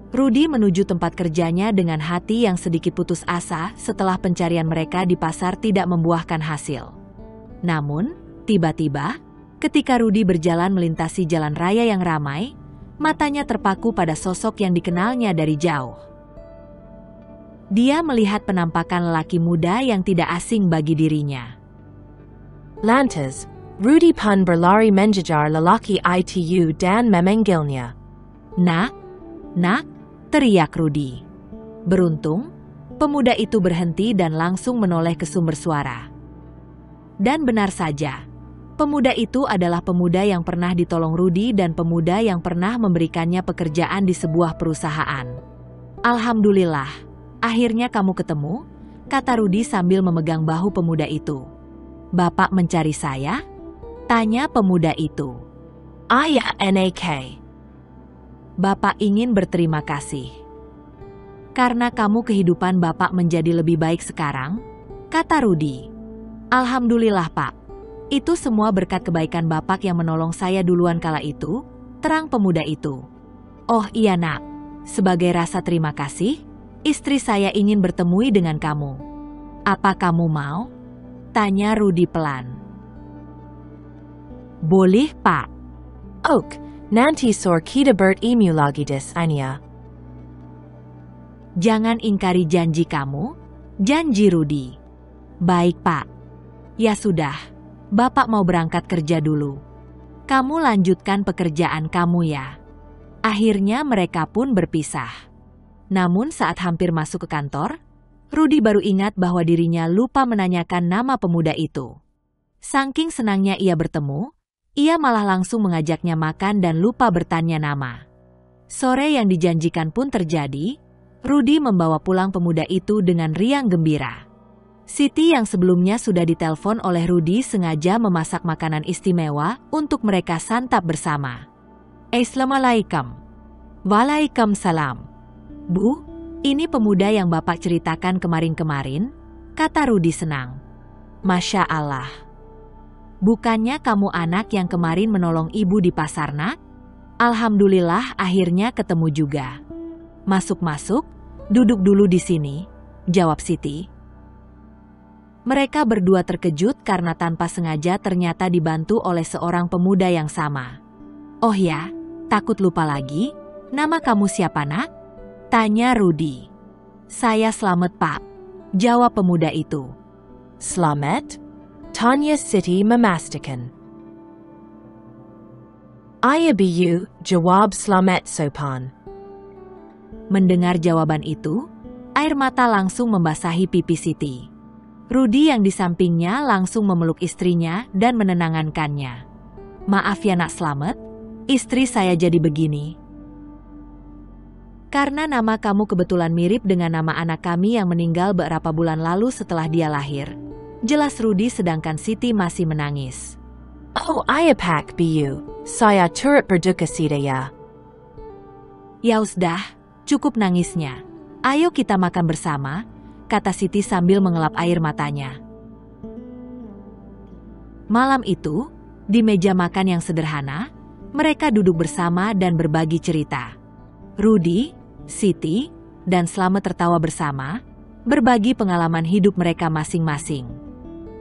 Rudy menuju tempat kerjanya dengan hati yang sedikit putus asa setelah pencarian mereka di pasar tidak membuahkan hasil. Namun, tiba-tiba, ketika Rudy berjalan melintasi jalan raya yang ramai, matanya terpaku pada sosok yang dikenalnya dari jauh. Dia melihat penampakan lelaki muda yang tidak asing bagi dirinya. Lantas, Rudy pun berlari mengejar lelaki itu dan memanggilnya. Nak, teriak Rudy. Beruntung, pemuda itu berhenti dan langsung menoleh ke sumber suara. Dan benar saja, pemuda itu adalah pemuda yang pernah ditolong Rudy dan pemuda yang pernah memberikannya pekerjaan di sebuah perusahaan. "Alhamdulillah. Akhirnya kamu ketemu," kata Rudy sambil memegang bahu pemuda itu. "Bapak mencari saya?" tanya pemuda itu. "Ayah nak. Bapak ingin berterima kasih. Karena kamu kehidupan Bapak menjadi lebih baik sekarang," kata Rudy. "Alhamdulillah Pak. Itu semua berkat kebaikan Bapak yang menolong saya duluan kala itu," terang pemuda itu. "Oh iya nak, sebagai rasa terima kasih, istri saya ingin bertemu dengan kamu. Apa kamu mau?" tanya Rudy pelan. "Boleh, Pak." "Ok, nanti sore kita bertemu lagi di sana." "Jangan ingkari janji kamu," janji Rudy. "Baik, Pak. Ya sudah, Bapak mau berangkat kerja dulu. Kamu lanjutkan pekerjaan kamu ya." Akhirnya mereka pun berpisah. Namun saat hampir masuk ke kantor, Rudy baru ingat bahwa dirinya lupa menanyakan nama pemuda itu. Saking senangnya ia bertemu, ia malah langsung mengajaknya makan dan lupa bertanya nama. Sore yang dijanjikan pun terjadi. Rudy membawa pulang pemuda itu dengan riang gembira. Siti yang sebelumnya sudah ditelepon oleh Rudy sengaja memasak makanan istimewa untuk mereka santap bersama. Assalamualaikum. Waalaikumsalam. Bu, ini pemuda yang Bapak ceritakan kemarin-kemarin, kata Rudy senang. Masya Allah. Bukannya kamu anak yang kemarin menolong ibu di pasar, nak? Alhamdulillah akhirnya ketemu juga. Masuk-masuk, duduk dulu di sini, jawab Siti. Mereka berdua terkejut karena tanpa sengaja ternyata dibantu oleh seorang pemuda yang sama. Oh ya, takut lupa lagi, nama kamu siapa, nak? Tanya Rudy. Saya Slamet, Pak, jawab pemuda itu. Slamet? Tanya Siti memastikan. Ayah biyu, jawab Slamet sopan. Mendengar jawaban itu, air mata langsung membasahi pipi Siti. Rudy yang di sampingnya langsung memeluk istrinya dan menenangkannya. Maaf ya nak Slamet, istri saya jadi begini. Karena nama kamu kebetulan mirip dengan nama anak kami yang meninggal beberapa bulan lalu setelah dia lahir. Jelas Rudy sedangkan Siti masih menangis. Oh ayah pak biyu, saya turut berduka cita ya. Ya sudah, cukup nangisnya. Ayo kita makan bersama, kata Siti sambil mengelap air matanya. Malam itu, di meja makan yang sederhana, mereka duduk bersama dan berbagi cerita. Rudy, Siti, dan Slamet tertawa bersama, berbagi pengalaman hidup mereka masing-masing.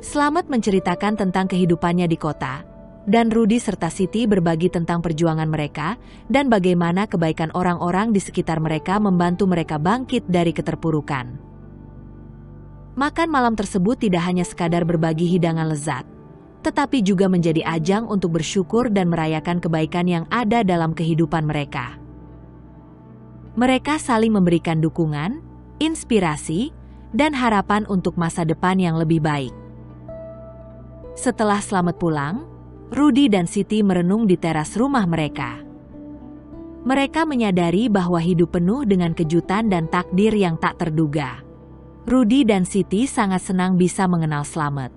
Slamet menceritakan tentang kehidupannya di kota, dan Rudy serta Siti berbagi tentang perjuangan mereka dan bagaimana kebaikan orang-orang di sekitar mereka membantu mereka bangkit dari keterpurukan. Makan malam tersebut tidak hanya sekadar berbagi hidangan lezat, tetapi juga menjadi ajang untuk bersyukur dan merayakan kebaikan yang ada dalam kehidupan mereka. Mereka saling memberikan dukungan, inspirasi, dan harapan untuk masa depan yang lebih baik. Setelah Slamet pulang, Rudy dan Siti merenung di teras rumah mereka. Mereka menyadari bahwa hidup penuh dengan kejutan dan takdir yang tak terduga. Rudy dan Siti sangat senang bisa mengenal Slamet.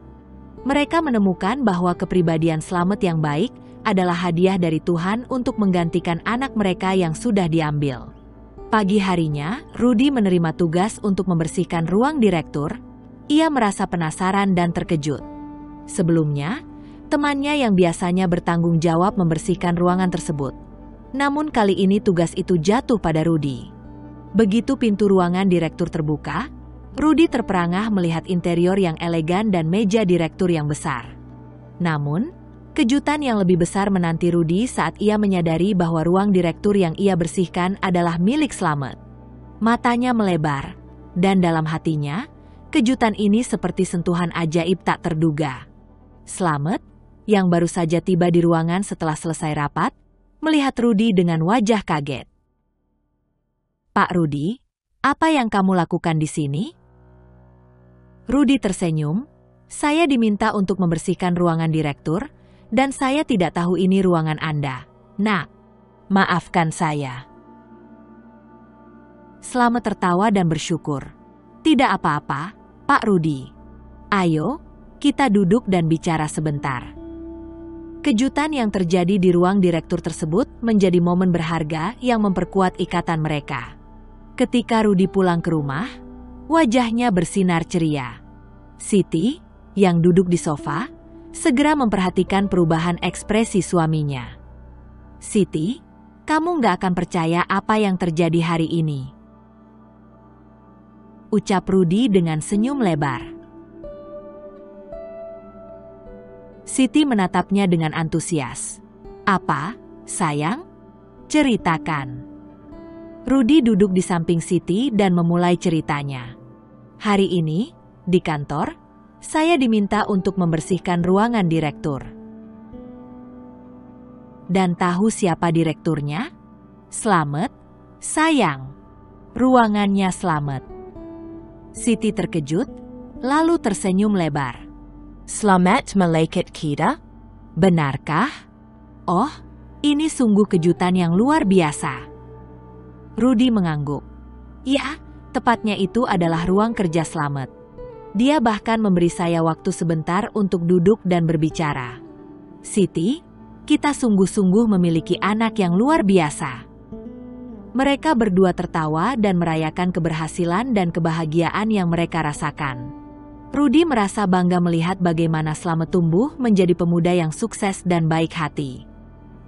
Mereka menemukan bahwa kepribadian Slamet yang baik adalah hadiah dari Tuhan untuk menggantikan anak mereka yang sudah diambil. Pagi harinya, Rudy menerima tugas untuk membersihkan ruang direktur. Ia merasa penasaran dan terkejut. Sebelumnya, temannya yang biasanya bertanggung jawab membersihkan ruangan tersebut. Namun kali ini tugas itu jatuh pada Rudy. Begitu pintu ruangan direktur terbuka, Rudy terperangah melihat interior yang elegan dan meja direktur yang besar. Namun, kejutan yang lebih besar menanti Rudy saat ia menyadari bahwa ruang direktur yang ia bersihkan adalah milik Slamet. Matanya melebar, dan dalam hatinya, kejutan ini seperti sentuhan ajaib tak terduga. Slamet, yang baru saja tiba di ruangan setelah selesai rapat, melihat Rudy dengan wajah kaget. Pak Rudy, apa yang kamu lakukan di sini? Rudy tersenyum, saya diminta untuk membersihkan ruangan direktur, dan saya tidak tahu ini ruangan Anda. Nak, maafkan saya. Slamet tertawa dan bersyukur. Tidak apa-apa, Pak Rudy. Ayo, kita duduk dan bicara sebentar. Kejutan yang terjadi di ruang direktur tersebut menjadi momen berharga yang memperkuat ikatan mereka. Ketika Rudy pulang ke rumah, wajahnya bersinar ceria. Siti, yang duduk di sofa, segera memperhatikan perubahan ekspresi suaminya. Siti, kamu nggak akan percaya apa yang terjadi hari ini. Ucap Rudy dengan senyum lebar. Siti menatapnya dengan antusias. Apa, sayang? Ceritakan. Rudy duduk di samping Siti dan memulai ceritanya. Hari ini, di kantor, saya diminta untuk membersihkan ruangan direktur. Dan tahu siapa direkturnya? Slamet, sayang. Ruangannya Slamet. Siti terkejut, lalu tersenyum lebar. Slamet malaikat kita? Benarkah? Oh, ini sungguh kejutan yang luar biasa. Rudy mengangguk. Ya, tepatnya itu adalah ruang kerja Slamet. Dia bahkan memberi saya waktu sebentar untuk duduk dan berbicara. Siti, kita sungguh-sungguh memiliki anak yang luar biasa. Mereka berdua tertawa dan merayakan keberhasilan dan kebahagiaan yang mereka rasakan. Rudy merasa bangga melihat bagaimana Slamet tumbuh menjadi pemuda yang sukses dan baik hati.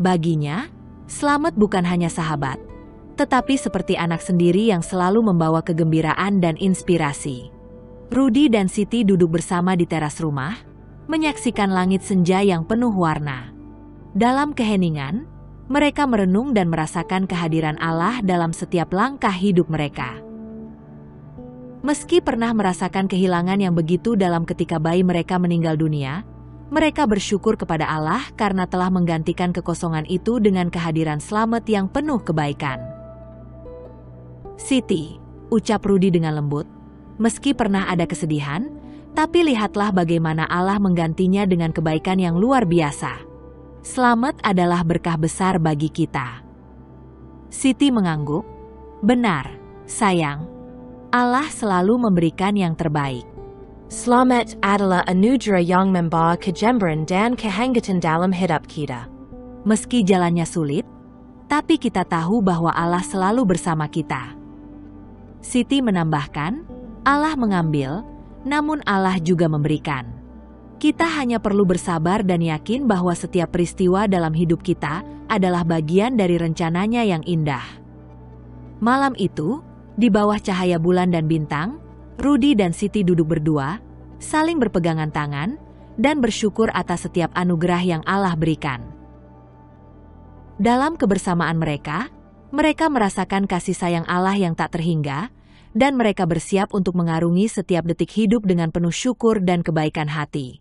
Baginya, Slamet bukan hanya sahabat, tetapi seperti anak sendiri yang selalu membawa kegembiraan dan inspirasi. Rudy dan Siti duduk bersama di teras rumah, menyaksikan langit senja yang penuh warna. Dalam keheningan, mereka merenung dan merasakan kehadiran Allah dalam setiap langkah hidup mereka. Meski pernah merasakan kehilangan yang begitu dalam ketika bayi mereka meninggal dunia, mereka bersyukur kepada Allah karena telah menggantikan kekosongan itu dengan kehadiran Slamet yang penuh kebaikan. Siti, ucap Rudy dengan lembut, meski pernah ada kesedihan, tapi lihatlah bagaimana Allah menggantinya dengan kebaikan yang luar biasa. Slamet adalah berkah besar bagi kita. Siti mengangguk. Benar, sayang. Allah selalu memberikan yang terbaik. Slamet adalah anugerah yang membawa kejemberan dan kehangatan dalam hidup kita. Meski jalannya sulit, tapi kita tahu bahwa Allah selalu bersama kita. Siti menambahkan, Allah mengambil, namun Allah juga memberikan. Kita hanya perlu bersabar dan yakin bahwa setiap peristiwa dalam hidup kita adalah bagian dari rencananya yang indah. Malam itu, di bawah cahaya bulan dan bintang, Rudy dan Siti duduk berdua, saling berpegangan tangan, dan bersyukur atas setiap anugerah yang Allah berikan. Dalam kebersamaan mereka merasakan kasih sayang Allah yang tak terhingga, dan mereka bersiap untuk mengarungi setiap detik hidup dengan penuh syukur dan kebaikan hati.